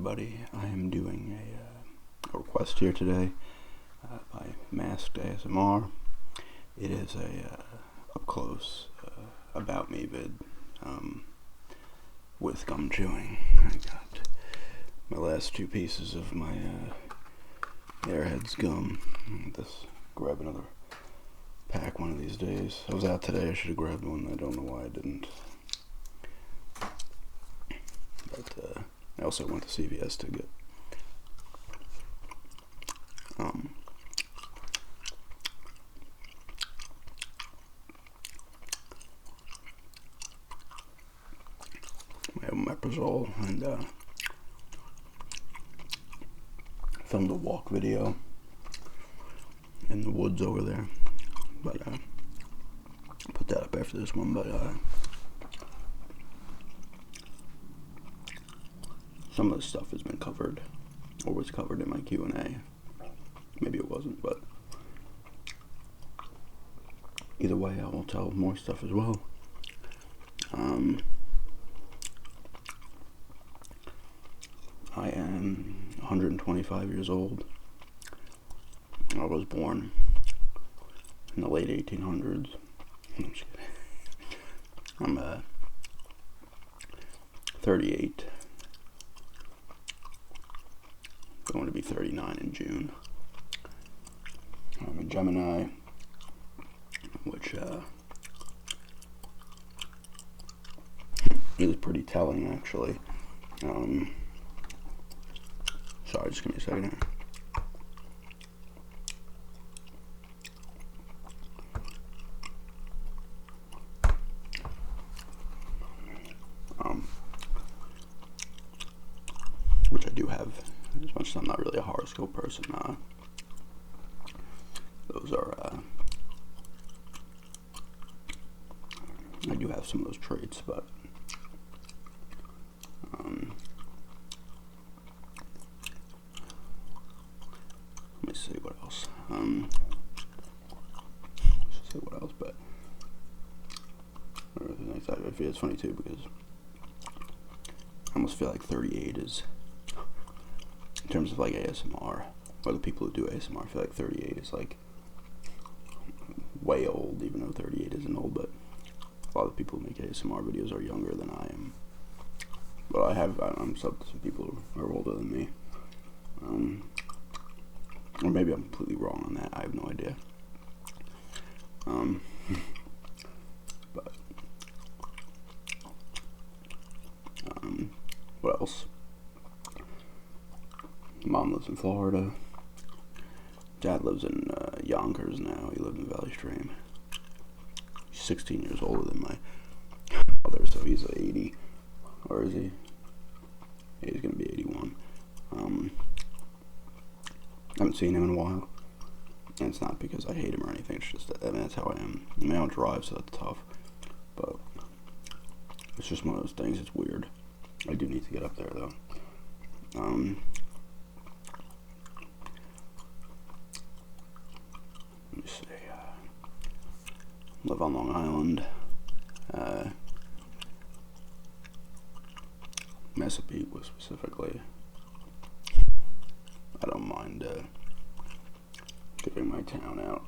everybody. I am doing a request here today by maskedasmr. It is a up close about me vid with gum chewing. I got my last two pieces of my Airheads gum. Just grab another pack one of these days. I was out today. I should have grabbed one. I don't know why I didn't. But I also went to CVS to get my omeprazole and filmed a walk video in the woods over there. But put that up after this one. But some of the stuff has been covered, or was covered in my Q&A. Maybe it wasn't, but either way, I will tell more stuff as well. I am 125 years old. I was born in the late 1800s. I'm just kidding. I'm 38. Going to be 39 in June. I'm a Gemini, which is pretty telling, actually. Sorry, just give me a second here. Which I do have, as much as I'm not really a horoscope person. Those are, I do have some of those traits, but let me see what else. Let's see what else, but it's funny too, because I almost feel like 38 is, in terms of like ASMR, or the people who do ASMR, I feel like 38 is like way old, even though 38 isn't old, but a lot of people who make ASMR videos are younger than I am. But I'm some people who are older than me. Or maybe I'm completely wrong on that, I have no idea. But what else? Mom lives in Florida. Dad lives in Yonkers now. He lived in Valley Stream. He's 16 years older than my father, so he's 80. Or is he? Yeah, he's gonna be 81. Haven't seen him in a while. And it's not because I hate him or anything. It's just that, that's how I am. I mean, I don't drive, so that's tough. But it's just one of those things. It's weird. I do need to get up there, though. Let me see. Live on Long Island. Massapequa specifically. I don't mind giving my town out.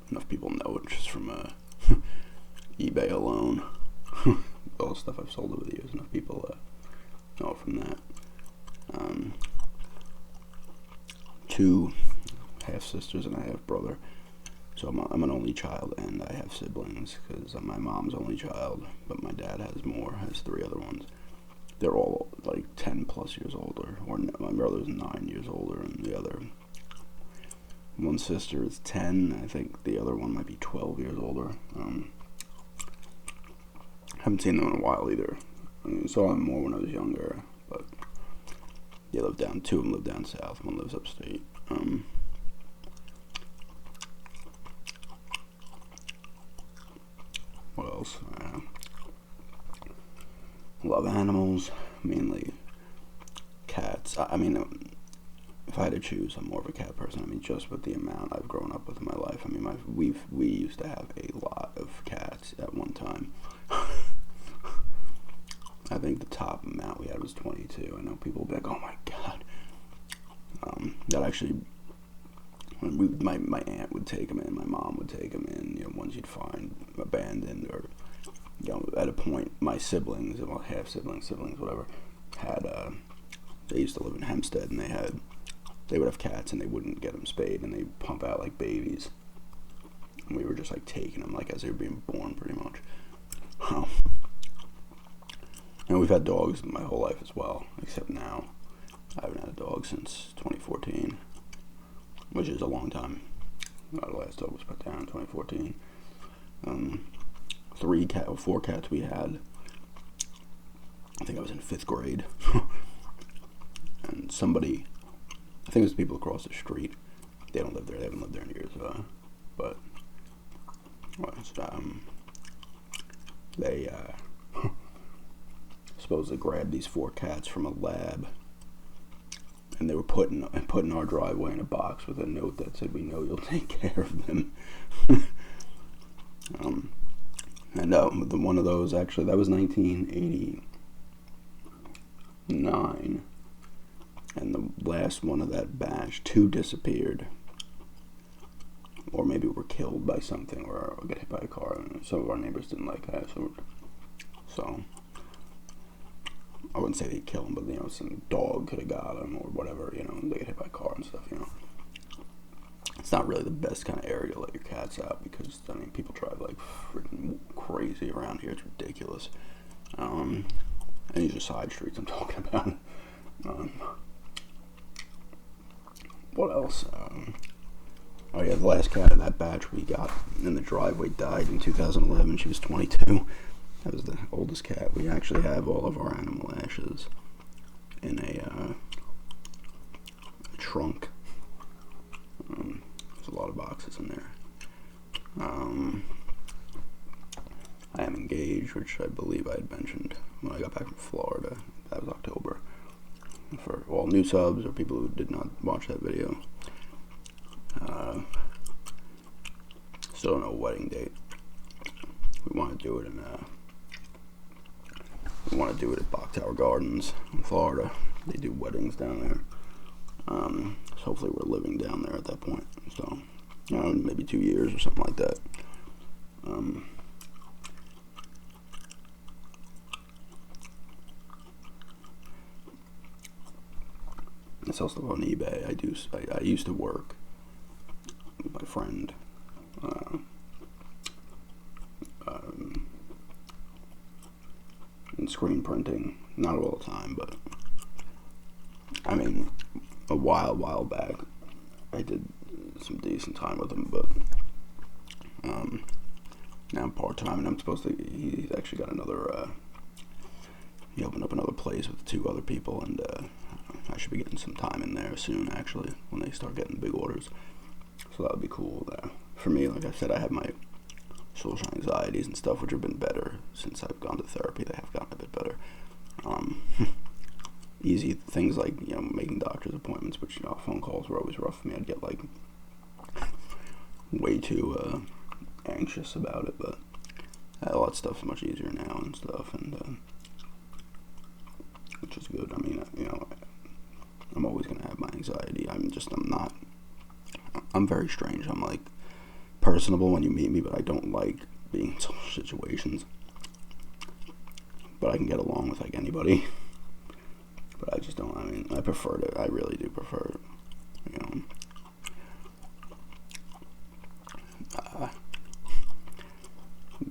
Enough people know it just from eBay alone. All the stuff I've sold over the years, enough people know it from that. 2 half-sisters and a half-brother. So I'm an only child, and I have siblings, because I'm my mom's only child, but my dad has 3 other ones. They're all like 10 plus years older, or my brother's 9 years older, and the other one sister is 10. I think the other one might be 12 years older. Haven't seen them in a while either. I mean, saw them more when I was younger, but they live down. 2 of them live down south. One lives upstate. What else? Love animals, mainly cats. I mean, if I had to choose, I'm more of a cat person. I mean, just with the amount I've grown up with in my life. I mean, we used to have a lot of cats at one time. I think the top amount we had was 22. I know people will be like, oh my god. That actually, when my aunt would take them in, my mom would take them in, you know, ones you'd find abandoned, or, you know, at a point, my siblings, well, half siblings, whatever, had, they used to live in Hempstead, and they would have cats, and they wouldn't get them spayed, and they pump out like babies, and we were just like taking them like as they were being born, pretty much. And we've had dogs my whole life as well, except now I haven't had a dog since 2014, which is a long time. The last dog was put down in 2014. 4 cats we had. I think I was in 5th grade. And somebody, I think it was the people across the street, they don't live there, they haven't lived there in years, but they supposedly grabbed these 4 cats from a lab, and they were putting our driveway in a box with a note that said, "We know you'll take care of them." And one of those, actually, that was 1989, and the last one of that batch, 2 disappeared, or maybe were killed by something, or got hit by a car, and some of our neighbors didn't like that, so I wouldn't say they'd kill them, but, you know, some dog could have got them, or whatever, you know, they get hit by a car and stuff, you know. It's not really the best kind of area to let your cats out, because, I mean, people drive like freaking crazy around here. It's ridiculous. And these are side streets I'm talking about. What else? Oh yeah, the last cat in that batch we got in the driveway died in 2011. She was 22. That was the oldest cat. We actually have all of our animal ashes in a trunk. There's a lot of boxes in there. I am engaged, which I believe I had mentioned when I got back from Florida. That was October. For all new subs or people who did not watch that video, still no wedding date. We want to do it at Bach Tower Gardens in Florida. They do weddings down there. So hopefully we're living down there at that point. So, you know, maybe 2 years or something like that. I sell stuff on eBay. I used to work with my friend in screen printing. Not all the time, but I mean, a while back, I did some decent time with him, but now I'm part-time, and I'm supposed to, he's actually got another, he opened up another place with 2 other people, and I should be getting some time in there soon, actually, when they start getting big orders, so that would be cool. For me, like I said, I have my social anxieties and stuff, which have been better since I've gone to therapy. They have gotten a bit better. Easy things like, you know, making doctor's appointments, which, you know, phone calls were always rough for me. I'd get like way too anxious about it, but a lot of stuff's much easier now and stuff, and which is good. I mean, you know, I'm always gonna have my anxiety. I'm very strange. I'm like personable when you meet me, but I don't like being in social situations. But I can get along with like anybody. But I just don't, I mean, I really do prefer it, you know.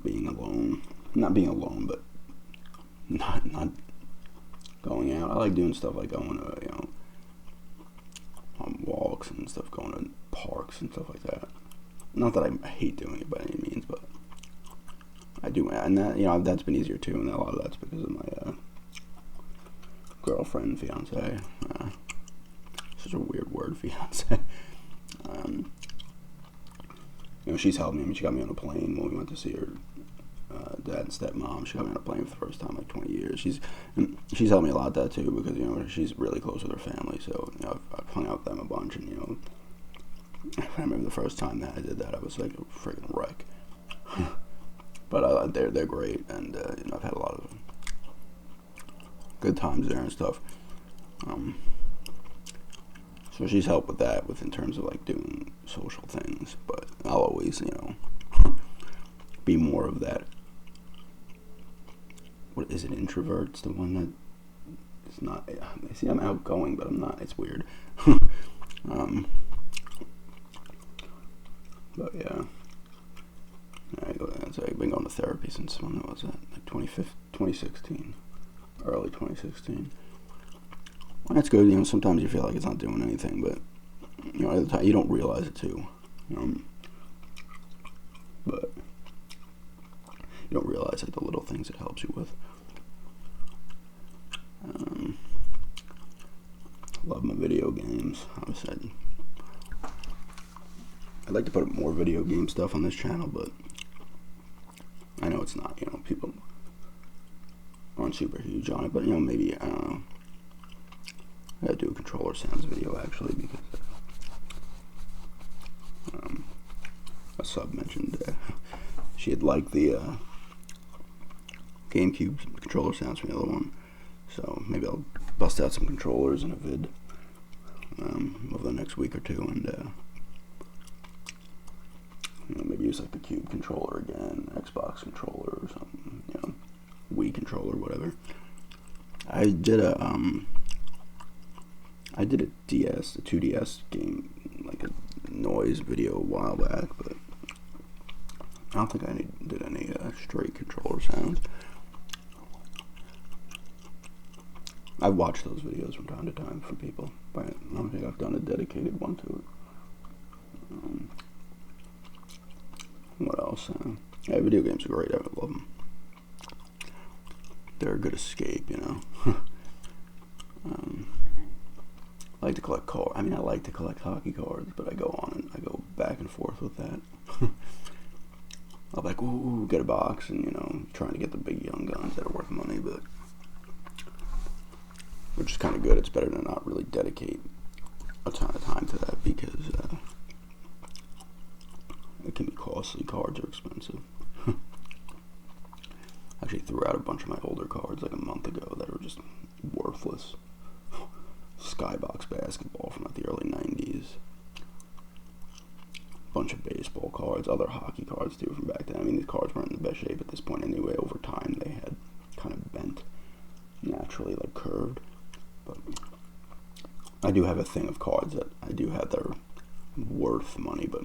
Being alone, not being alone, but not going out. I like doing stuff like going to, you know, on walks and stuff, going to parks and stuff like that. Not that I hate doing it by any means, but I do, and that, you know, that's been easier too, and a lot of that's because of my girlfriend, fiance. Such a weird word, fiance. You know, she's helped me. I mean, she got me on a plane when we went to see her dad and stepmom. She got me on a plane for the first time in like 20 years. She's helped me a lot that too, because, you know, she's really close with her family. So, you know, I've hung out with them a bunch, and, you know, I remember the first time that I did that, I was like a freaking wreck. But they're great, and you know, I've had a lot of good times there and stuff. So she's helped with that, in terms of like doing social things. But I'll always, be more of that. What is it? Introverts, the one that is not. See, I'm outgoing, but I'm not. It's weird. But yeah. I've been going to therapy since, when was that? Like 2016, early 2016. Well, that's good. Sometimes you feel like it's not doing anything, but at the time you don't realize it too. But you don't realize like the little things it helps you with. Love my video games. Obviously, I'd like to put more video game stuff on this channel, but I know it's not. People aren't super huge on it, but maybe I don't know. I gotta do a controller sounds video actually, because a sub mentioned she had liked the GameCube controller sounds from the other one, so maybe I'll bust out some controllers in a vid over the next week or two, and maybe use like the Cube controller again, Xbox controller or something, Wii controller, whatever. I did a DS, a 2DS game, like a noise video a while back, but I don't think I did any straight controller sounds. I've watched those videos from time to time from people, but I don't think I've done a dedicated one to it. What else? Yeah, video games are great. I love them. They're a good escape, I like to collect cards. I like to collect hockey cards, but I go back and forth with that. I'll be like, ooh, get a box, and trying to get the big young guns that are worth money, but which is kind of good. It's better to not really dedicate a ton of time to that, because it can be costly. Cards are expensive. I actually threw out a bunch of my older cards like a month ago that were just worthless. Skybox basketball from like the early 90s. Bunch of baseball cards, other hockey cards too from back then. These cards weren't in the best shape at this point anyway. Over time they had kind of bent, naturally, like curved. But I do have a thing of cards that I do have that are worth money, but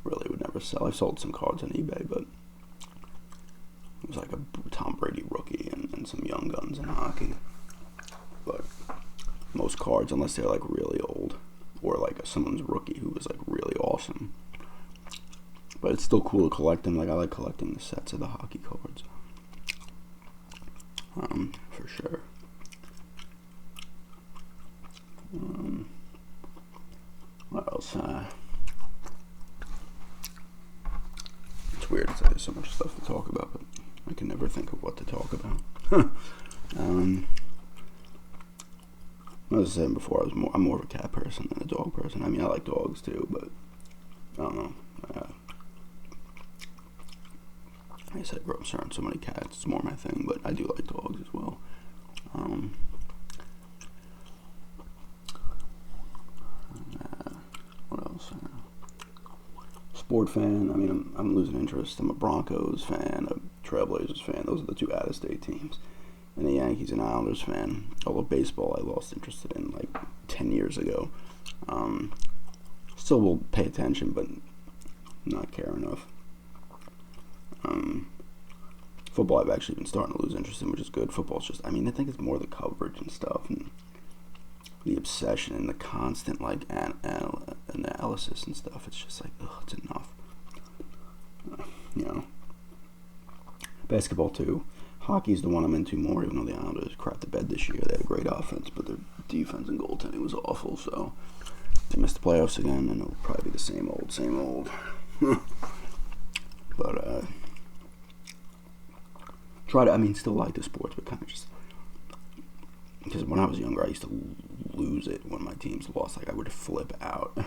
really would never sell. I sold some cards on eBay, but it was like a Tom Brady rookie and some young guns in hockey. But most cards, unless they're like really old, or like someone's rookie who was like really awesome. But it's still cool to collect them. Like I like collecting the sets of the hockey cards. For sure. What else? It's weird. It's like there's so much stuff to talk about, but I can never think of what to talk about. I was saying before, I'm more of a cat person than a dog person. I like dogs too, but I don't know. I guess I grew up around so many cats. It's more my thing, but I do like dogs as well. What else? Sport fan. I'm losing interest. I'm a Broncos fan, a Trailblazers fan. Those are the two out-of-state teams. And a Yankees and Islanders fan. Although baseball I lost interest in like 10 years ago. Still will pay attention, but not care enough. Football I've actually been starting to lose interest in, which is good. Football's just, I think it's more the coverage and stuff, and the obsession and the constant like analysis and stuff. It's just like, ugh, it's enough. Basketball too. Hockey's the one I'm into more, even though the Islanders crapped the bed this year. They had a great offense, but their defense and goaltending was awful, so they missed the playoffs again, and it'll probably be the same old. But still like the sports, but kind of just, because when I was younger, I used to lose it when my teams lost. Like, I would flip out.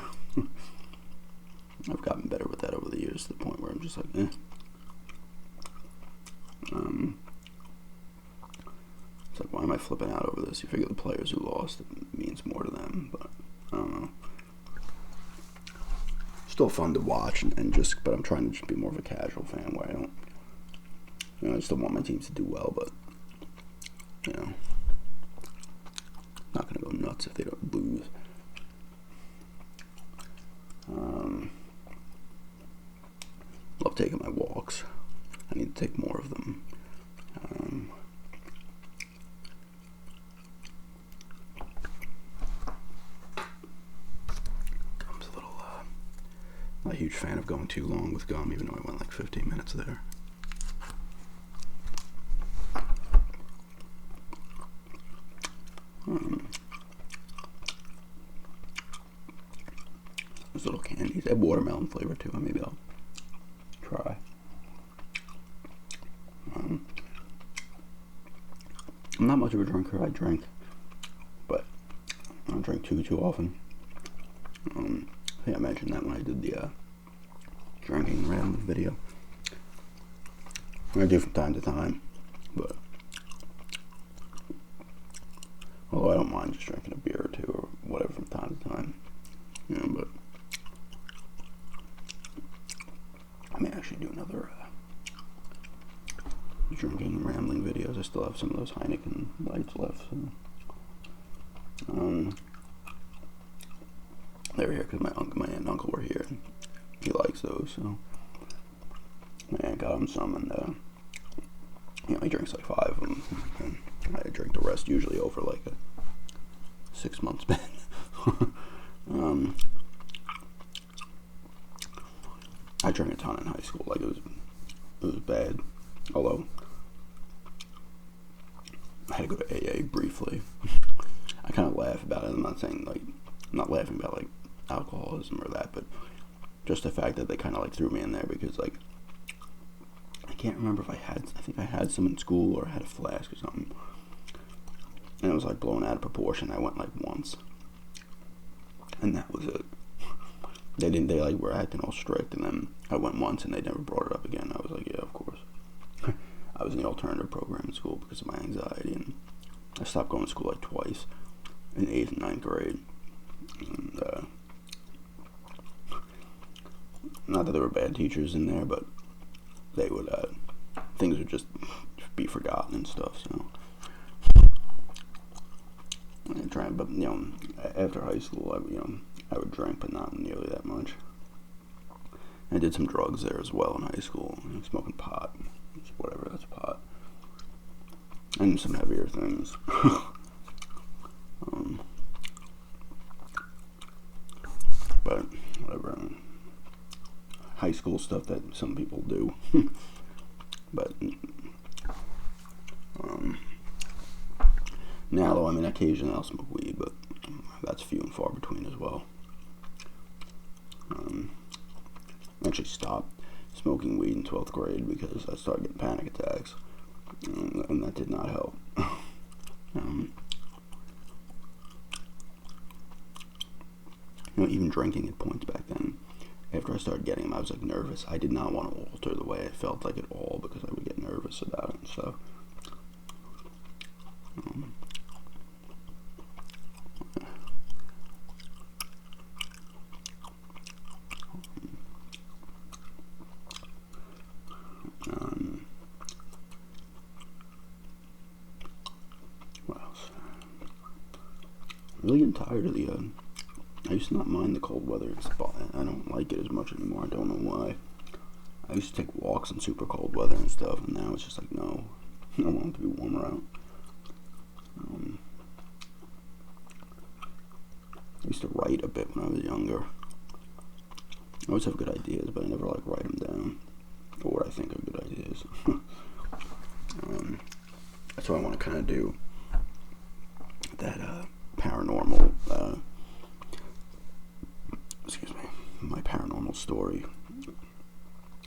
I've gotten better with that over the years, to the point where I'm just like, eh. It's like, why am I of flipping out over this. You figure the players who lost, it means more to them, but I don't know. Still fun to watch, and just, but I'm trying to just be more of a casual fan where I don't, I still want my teams to do well, but, not going to go nuts if they don't lose. Love taking my walks. I need to take more of them. Gum's a little, not a huge fan of going too long with gum, even though I went like 15 minutes there. Those little candies. They have watermelon flavor too. Maybe I'll try. I'm not much of a drinker. I drink, but I don't drink too often. I think I mentioned that when I did the drinking random video. I do from time to time, but although I don't mind just drinking a beer or two or whatever from time to time, but I may actually do another drinking and rambling videos. I still have some of those Heineken lights left, so they were here because my aunt and uncle were here, and he likes those, so I got him some, and he drinks like 5 of them, and I drink the rest usually over like a 6-month span. I drank a ton in high school. Like, it was bad. Although I had to go to AA briefly. I kind of laugh about it. I'm not saying, like, I'm not laughing about like alcoholism or that, but just the fact that they kind of like threw me in there because, like, I can't remember if I think I had some in school or I had a flask or something, and it was like blown out of proportion. I went like once, and that was it. They like were acting all strict, and then I went once and they never brought it up again. I was like, yeah, of course. I was in the alternative program in school because of my anxiety, and I stopped going to school like twice in 8th and 9th grade. And not that there were bad teachers in there, but they would things would just be forgotten and stuff. So I tried, but after high school, I would drink, but not nearly that much. I did some drugs there as well in high school, smoking pot, whatever, that's pot, and some heavier things. But whatever, high school stuff that some people do. But now, though, occasionally I'll smoke weed, but that's few and far between as well. I actually stopped smoking weed in 12th grade because I started getting panic attacks, and that did not help. Even drinking at points back then, after I started getting them, I was like nervous. I did not want to alter the way I felt like at all because I would get nervous about it and stuff. What else? I'm really getting tired of the I used to not mind the cold weather. I don't like it as much anymore. I don't know why. I used to take walks in super cold weather and stuff, and now it's just like, no, I want it to be warmer out. I used to write a bit when I was younger. I always have good ideas, but I never like write them down, or what I think are good ideas. That's what I want to kind of do. That paranormal, my paranormal story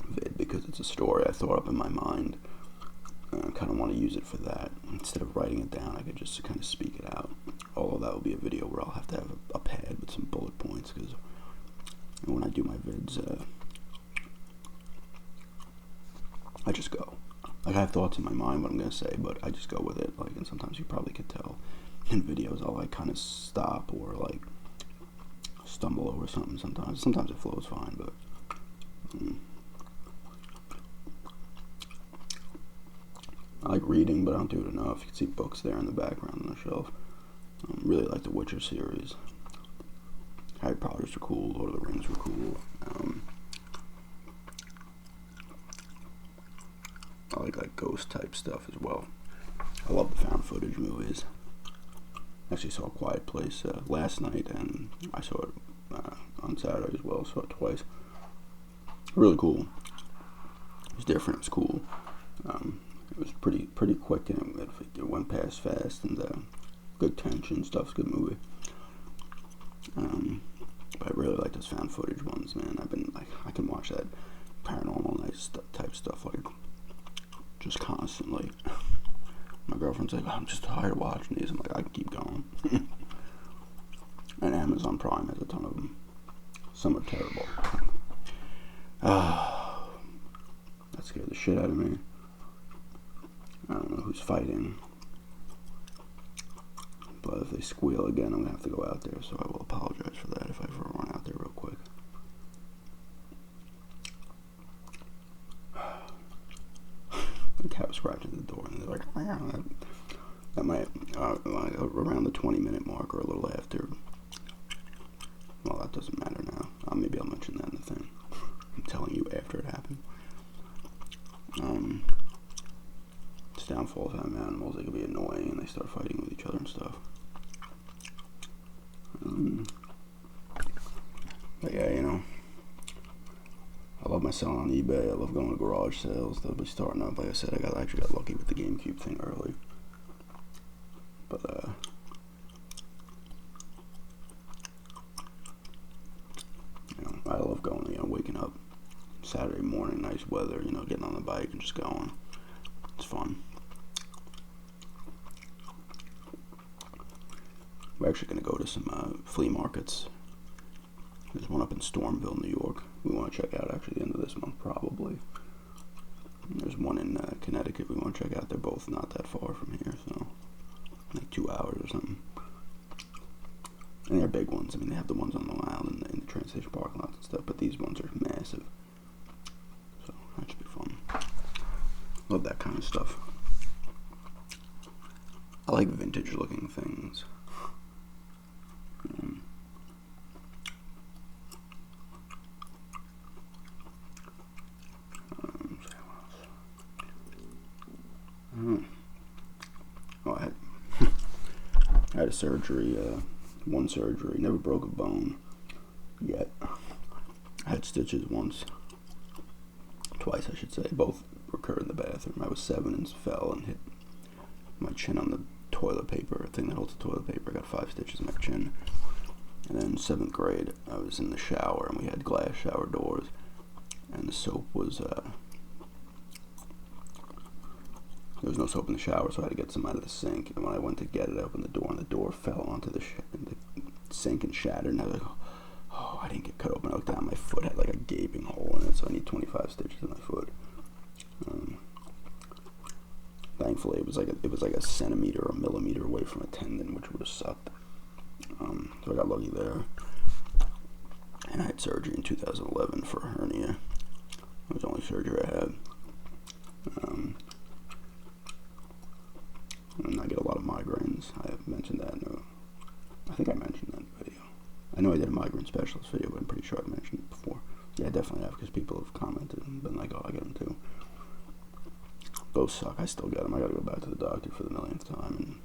vid, because it's a story I thought up in my mind. I kind of want to use it for that. Instead of writing it down, I could just kind of speak it out. Although that will be a video where I'll have to have a pad with some bullet points, because when I do my vids, I just go. Like, I have thoughts in my mind what I'm gonna say, but I just go with it. Like, and sometimes you probably could tell in videos I'll like kind of stop or like stumble over something. Sometimes it flows fine, but I like reading, but I don't do it enough. You can see books there in the background on the shelf. Really like the Witcher series. Harry Potter's are cool. Lord of the Rings were cool. I like ghost type stuff as well. I love the found footage movies. Actually saw A Quiet Place last night, and I saw it on Saturday as well. Saw it twice. Really cool. It was different. It was cool. It was pretty quick, and it went past fast, and good tension stuff. Good movie. But I really like those found footage ones, man. I can watch that paranormal night type stuff like just constantly. My girlfriend's like, I'm just tired of watching these. I'm like, I can keep going. And Amazon Prime has a ton of them. Some are terrible. That scared the shit out of me. I don't know who's fighting. But if they squeal again, I'm going to have to go out there. So I will apologize for that if I ever run out there real quick. The cat was scratching at the door, and they're like, that might, around the 20-minute mark or a little after. Well, that doesn't matter now. Maybe I'll mention that in the thing. I'm telling you after it happened. It's downfall of having animals. They can be annoying, and they start fighting with each other and stuff. But yeah, I love my selling on eBay. I love going to garage sales. They'll be starting up. Like I said, I actually got lucky with the GameCube thing early. But I love going. Waking up Saturday morning, nice weather. Getting on the bike and just going. It's fun. We're actually going to go to some flea markets. There's one up in Stormville, New York. We want to check out actually the end of this month, probably. And there's one in Connecticut we want to check out. They're both not that far from here, so like 2 hours or something. And they're big ones. I mean, they have the ones on Long Island in the train station parking lots and stuff, but these ones are massive. So that should be fun. Love that kind of stuff. I like vintage looking things. I had a surgery, one surgery, never broke a bone yet. I had stitches twice I should say, both occurred in the bathroom. I was 7 and fell and hit my chin on the toilet paper, thing that holds the toilet paper. I got 5 stitches in my chin. And then in 7th grade, I was in the shower, and we had glass shower doors, and the soap was, there was no soap in the shower, so I had to get some out of the sink. And when I went to get it, I opened the door, and the door fell onto the sink and shattered. And I was like, oh, I didn't get cut open. I looked down, my foot had like a gaping hole in it, so I need 25 stitches in my foot. Thankfully, it was like a centimeter or a millimeter away from a tendon, which would have sucked. So I got lucky there. And I had surgery in 2011 for a hernia. It was the only surgery I had. And I get a lot of migraines. I have mentioned that. I think I mentioned that in the video. I know I did a migraine specialist video, but I'm pretty sure I've mentioned it before. Yeah, I definitely have, because people have commented and been like, oh, I get them too. Those suck. I still get them. I gotta go back to the doctor for the millionth time and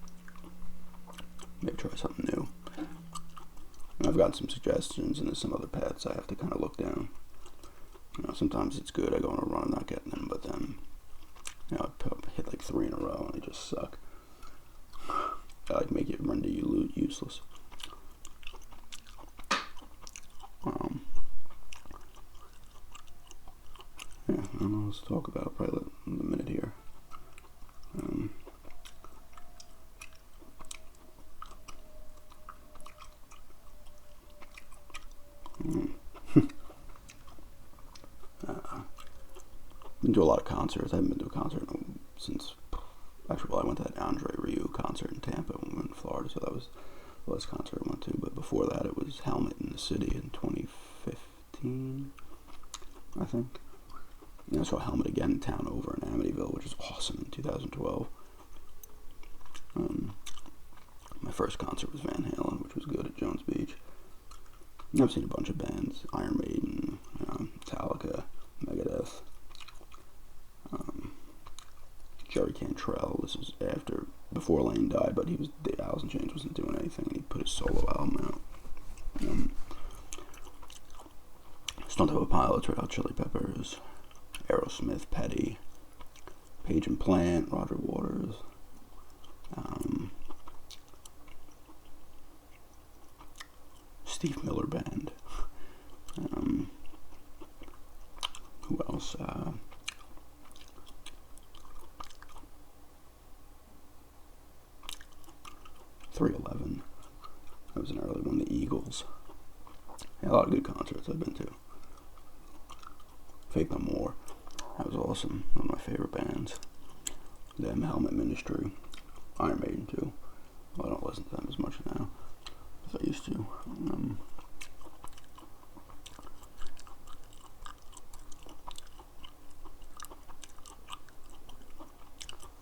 maybe try something new. And I've gotten some suggestions, and there's some other paths I have to kind of look down. Sometimes it's good. I go on a run and not getting them, but then, I hit like 3 in a row and they just suck. I make it render you useless. Yeah, I don't know what else to talk about. Probably a minute here. Been to a lot of concerts. I haven't been to a concert in since, actually, well, I went to that Andre Ryu concert in Tampa when we were in Florida, so that was the last concert I went to. But before that, it was Helmet in the City in 2015, I think. I saw Helmet again in town over in Amityville, which is awesome, in 2012. My first concert was Van Halen, which was good, at Jones Beach. I've seen a bunch of bands: Iron Maiden, Metallica, Megadeth, Jerry Cantrell. This was before Lane died, but Alice in Chains wasn't doing anything, and he put his solo album out. Stone Temple Pilots, Red Hot Chili Peppers, Aerosmith, Petty, Page and Plant, Roger Waters, Steve Miller Band. Who else? 311. That was an early one. The Eagles. Yeah, a lot of good concerts I've been to. Faith No More. That was awesome. One of my favorite bands. Them, Helmet, Ministry. Iron Maiden too. Well, I don't listen to them as much now as I used to.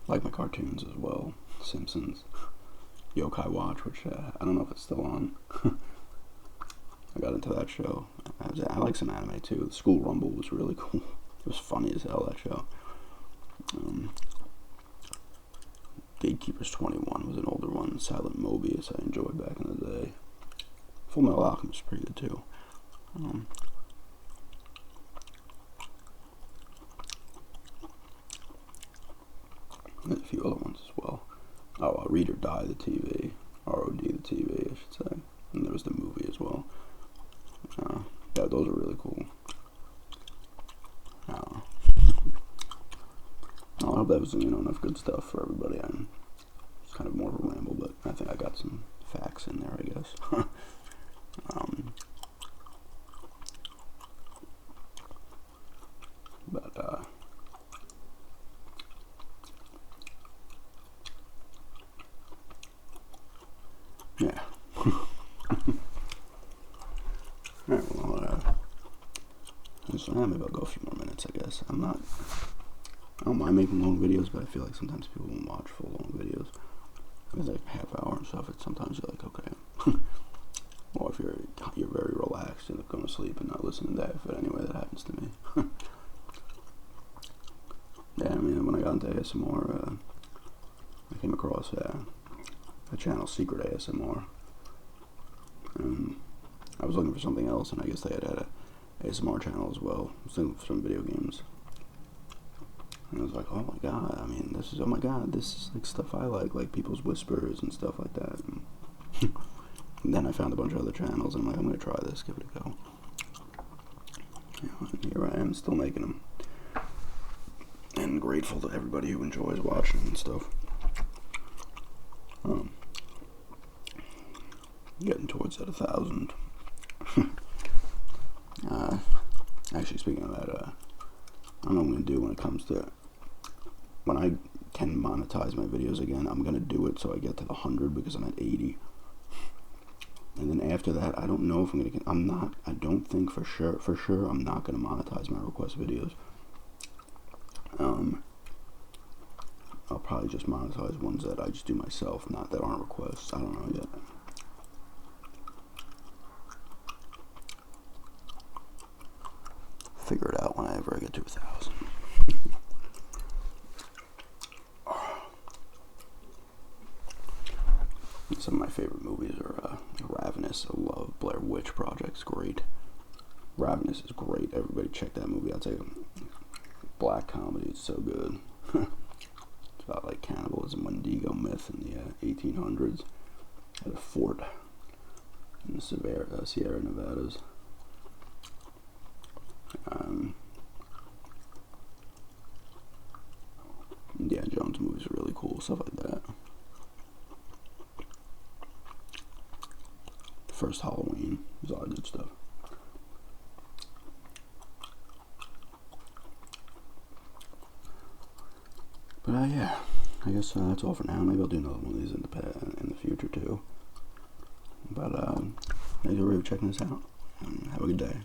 Like my cartoons as well. Simpsons. Yokai Watch, which I don't know if it's still on. I got into that show. I like some anime too. School Rumble was really cool. It was funny as hell, that show. Gatekeepers 21 was an older one. Silent Mobius I enjoyed back in the day. Full Metal Alchemist was pretty good too. There's a few other ones as well. Read or Die, the TV. ROD, the TV, I should say. And there was the movie as well. Yeah, those are really cool. I hope that was, enough good stuff for everybody. It's kind of more of a ramble, but I think I got some facts in there, I guess. Yeah. Alright, well, so maybe I'll go a few more minutes, I guess. I don't mind making long videos, but I feel like sometimes people won't watch full long videos. It's like half hour and stuff. Sometimes you're like, okay. Well, if you're very relaxed and going to sleep and not listening to that, but anyway, that happens to me. Yeah, when I got into ASMR, I came across a channel, Secret ASMR. I was looking for something else, and I guess they had a ASMR channel as well. I was looking for some video games. And I was like, oh my god, this is like stuff I like people's whispers and stuff like that. And then I found a bunch of other channels, and I'm like, I'm gonna try this, give it a go. And here I am, still making them. And grateful to everybody who enjoys watching and stuff. Getting towards that 1,000. Actually, speaking of that, I don't know what I'm going to do when it comes to, when I can monetize my videos again, I'm going to do it so I get to the 100 because I'm at 80. And then after that, I don't know if I'm going to, I don't think for sure I'm not going to monetize my request videos. I'll probably just monetize ones that I just do myself, not that aren't requests. I don't know yet. Figure it out whenever I get to 1,000. Some of my favorite movies are Ravenous. I love Blair Witch Project's great. Ravenous is great. Everybody check that movie out. It's like a black comedy. It's so good. It's about like cannibalism, Wendigo myth in the 1800s at a fort in the Sierra Nevadas. Indiana Jones movies are really cool, stuff like that. First Halloween is all good stuff. But yeah, I guess that's all for now. Maybe I'll do another one of these in the future too. But thanks for checking this out. Have a good day.